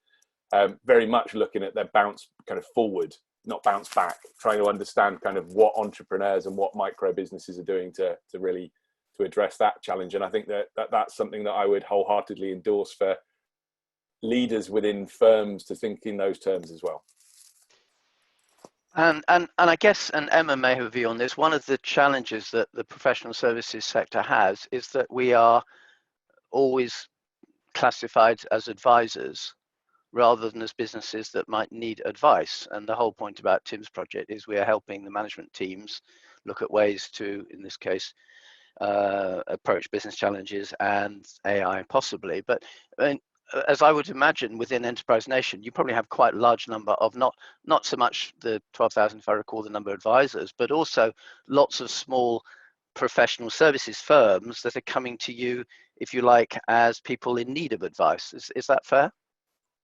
very much looking at their bounce kind of forward, not bounce back, trying to understand kind of what entrepreneurs and what micro businesses are doing to really to address that challenge. And I think that's something that I would wholeheartedly endorse for leaders within firms to think in those terms as well. And I guess, and Emma may have a view on this, one of the challenges that the professional services sector has is that we are always classified as advisors rather than as businesses that might need advice. And the whole point about Tim's project is we are helping the management teams look at ways to, in this case, approach business challenges and AI possibly. But as I would imagine, within Enterprise Nation, you probably have quite a large number of not so much the 12,000, if I recall the number of advisors, but also lots of small professional services firms that are coming to you, if you like, as people in need of advice. Is that fair?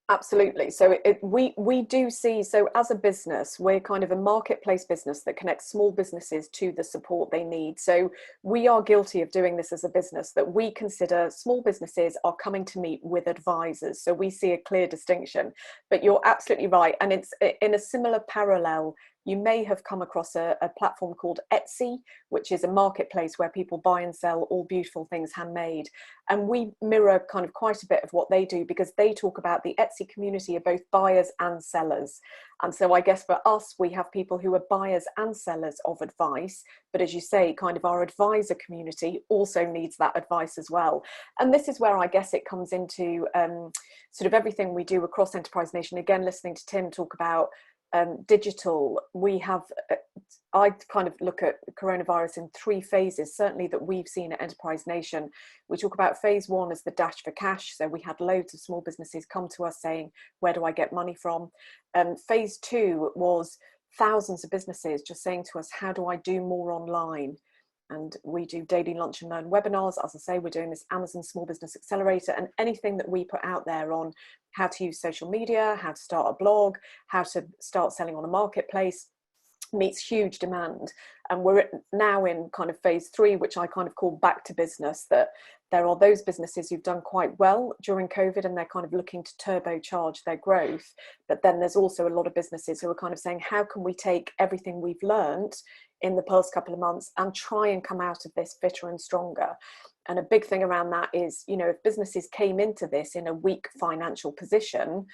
Absolutely. So we do see, so as a business, we're kind of a marketplace business that connects small businesses to the support they need. So we are guilty of doing this as a business, that we consider small businesses are coming to meet with advisors. So we see a clear distinction, but you're absolutely right. And it's in a similar parallel you may have come across a platform called Etsy, which is a marketplace where people buy and sell all beautiful things handmade. And we mirror kind of quite a bit of what they do, because they talk about the Etsy community of both buyers and sellers. And so I guess for us, we have people who are buyers and sellers of advice. But as you say, kind of our advisor community also needs that advice as well. And this is where I guess it comes into sort of everything we do across Enterprise Nation. Again, listening to Tim talk about digital, we have, I kind of look at coronavirus in 3 phases, certainly that we've seen at Enterprise Nation. We talk about phase 1 as the dash for cash. So we had loads of small businesses come to us saying, where do I get money from? Phase 2 was thousands of businesses just saying to us, how do I do more online? And we do daily lunch and learn webinars. As I say, we're doing this Amazon Small Business Accelerator, and anything that we put out there on how to use social media, how to start a blog, how to start selling on a marketplace meets huge demand. And we're now in kind of phase 3, which I kind of call back to business, that there are those businesses who've done quite well during COVID and they're kind of looking to turbocharge their growth. But then there's also a lot of businesses who are kind of saying, how can we take everything we've learned in the past couple of months and try and come out of this fitter and stronger? And a big thing around that is, you know, if businesses came into this in a weak financial position,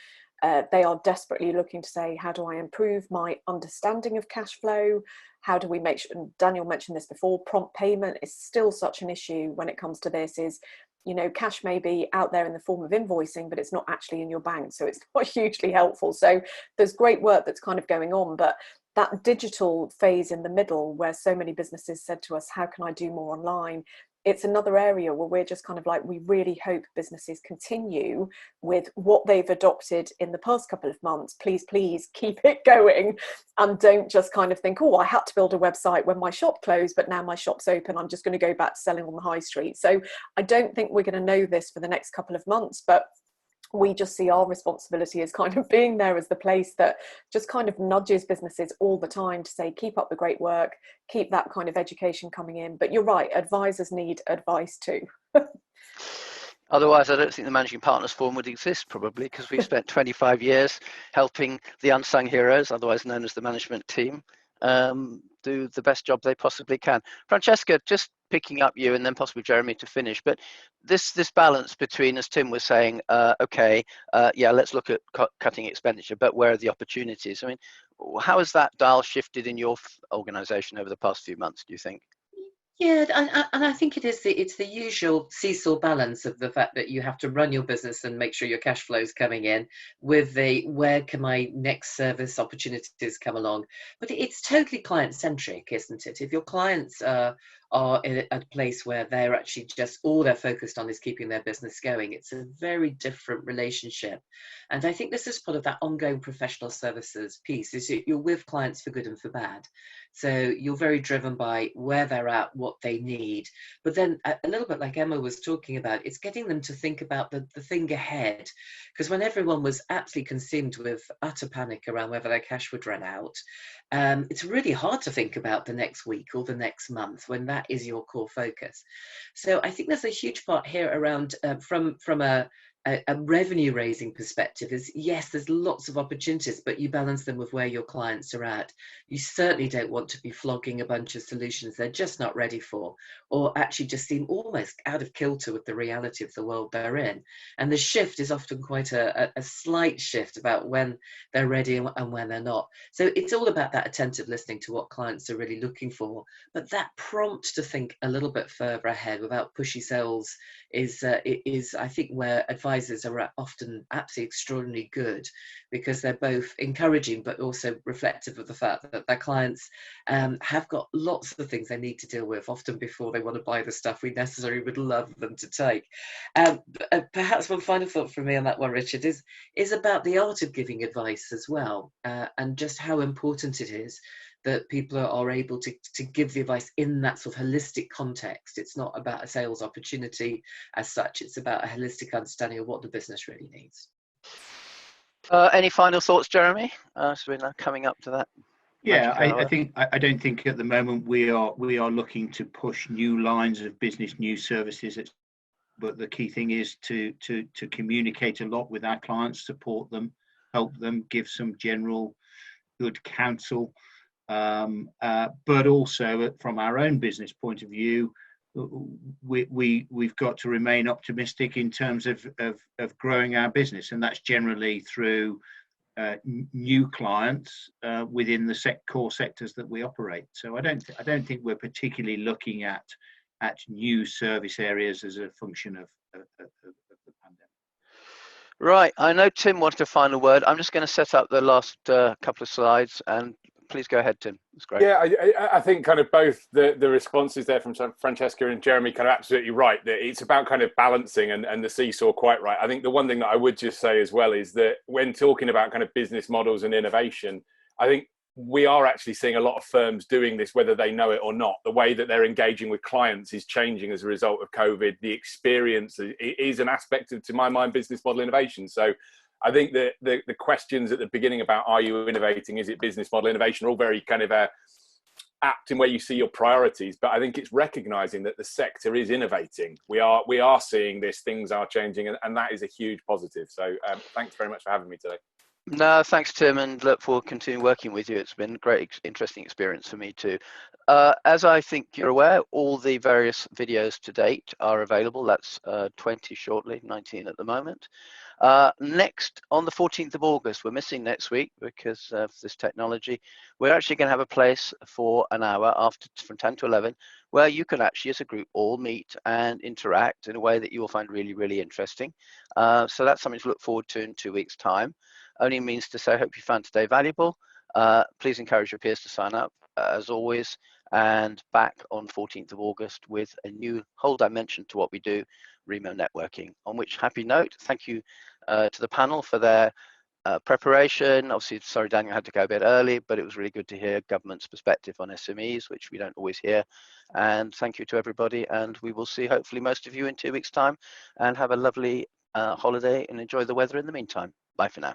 they are desperately looking to say, how do I improve my understanding of cash flow? How do we make sure, and Daniel mentioned this before, prompt payment is still such an issue when it comes to this, is, you know, cash may be out there in the form of invoicing, but it's not actually in your bank. So it's not hugely helpful. So there's great work that's kind of going on, but that digital phase in the middle where so many businesses said to us, how can I do more online? It's another area where we're just kind of like, we really hope businesses continue with what they've adopted in the past couple of months. Please, please keep it going, and don't just kind of think, oh, I had to build a website when my shop closed, but now my shop's open, I'm just going to go back to selling on the high street. So I don't think we're going to know this for the next couple of months, but we just see our responsibility as kind of being there as the place that just kind of nudges businesses all the time to say, keep up the great work, keep that kind of education coming in. But you're right, advisors need advice too. Otherwise, I don't think the Managing Partners Forum would exist, probably, because we've spent 25 years helping the unsung heroes, otherwise known as the management team, do the best job they possibly can. Francesca, just picking up you and then possibly Jeremy to finish, but this balance between, as Tim was saying, yeah, let's look at cutting expenditure, but where are the opportunities? I mean, how has that dial shifted in your organization over the past few months, do you think? Yeah, and I think it's the usual seesaw balance of the fact that you have to run your business and make sure your cash flow is coming in with the where can my next service opportunities come along. But it's totally client centric, isn't it? If your clients are in a place where they're actually just all they're focused on is keeping their business going, it's a very different relationship. And I think this is part of that ongoing professional services piece, is you're with clients for good and for bad. So you're very driven by where they're at, what they need. But then a little bit like Emma was talking about, it's getting them to think about the thing ahead. Because when everyone was absolutely consumed with utter panic around whether their cash would run out, it's really hard to think about the next week or the next month when that is your core focus. So I think there's a huge part here around from a revenue raising perspective is, yes, there's lots of opportunities, but you balance them with where your clients are at. You certainly don't want to be flogging a bunch of solutions they're just not ready for, or actually just seem almost out of kilter with the reality of the world they're in. And the shift is often quite a slight shift about when they're ready and when they're not. So it's all about that attentive listening to what clients are really looking for. But that prompt to think a little bit further ahead without pushy sales is I think where advisors are often absolutely extraordinarily good, because they're both encouraging but also reflective of the fact that their clients have got lots of things they need to deal with often before they want to buy the stuff we necessarily would love them to take. Perhaps one final thought from me on that one, Richard, is about the art of giving advice as well, and just how important it is that people are able to give the advice in that sort of holistic context. It's not about a sales opportunity as such, it's about a holistic understanding of what the business really needs. Any final thoughts, Jeremy? So we're now coming up to that. Yeah, I don't think at the moment we are looking to push new lines of business, new services, but the key thing is to communicate a lot with our clients, support them, help them, give some general good counsel, but also from our own business point of view, we've got to remain optimistic in terms of growing our business, and that's generally through new clients within the core sectors that we operate. So I don't think we're particularly looking at new service areas as a function of the pandemic. Right, I know Tim wanted a final word. I'm just going to set up the last couple of slides, and please go ahead, Tim. It's great. Yeah, I think kind of both the responses there from Francesca and Jeremy kind of absolutely right, that it's about kind of balancing and the seesaw, quite right. I think the one thing that I would just say as well is that when talking about kind of business models and innovation, I think we are actually seeing a lot of firms doing this, whether they know it or not. The way that they're engaging with clients is changing as a result of COVID. The experience is an aspect of, to my mind, business model innovation. So I think that the questions at the beginning about are you innovating, is it business model innovation, are all very kind of apt in where you see your priorities. But I think it's recognizing that the sector is innovating. We are seeing this, things are changing, and that is a huge positive. So thanks very much for having me today. No, thanks, Tim, and look forward to continue working with you. It's been a great, interesting experience for me too. As I think you're aware, all the various videos to date are available. That's 20 shortly, 19 at the moment. Next, on the 14th of August, we're missing next week because of this technology. We're actually going to have a place for an hour from 10 to 11 where you can actually, as a group, all meet and interact in a way that you will find really, really interesting. So that's something to look forward to in 2 weeks' time. Only means to say, I hope you found today valuable. Please encourage your peers to sign up, as always, and back on 14th of August with a new whole dimension to what we do, remote networking. On which happy note, thank you to the panel for their preparation. Obviously, sorry, Daniel had to go a bit early, but it was really good to hear government's perspective on SMEs, which we don't always hear. And thank you to everybody. And we will see, hopefully, most of you in 2 weeks' time. And have a lovely holiday and enjoy the weather in the meantime. Bye for now.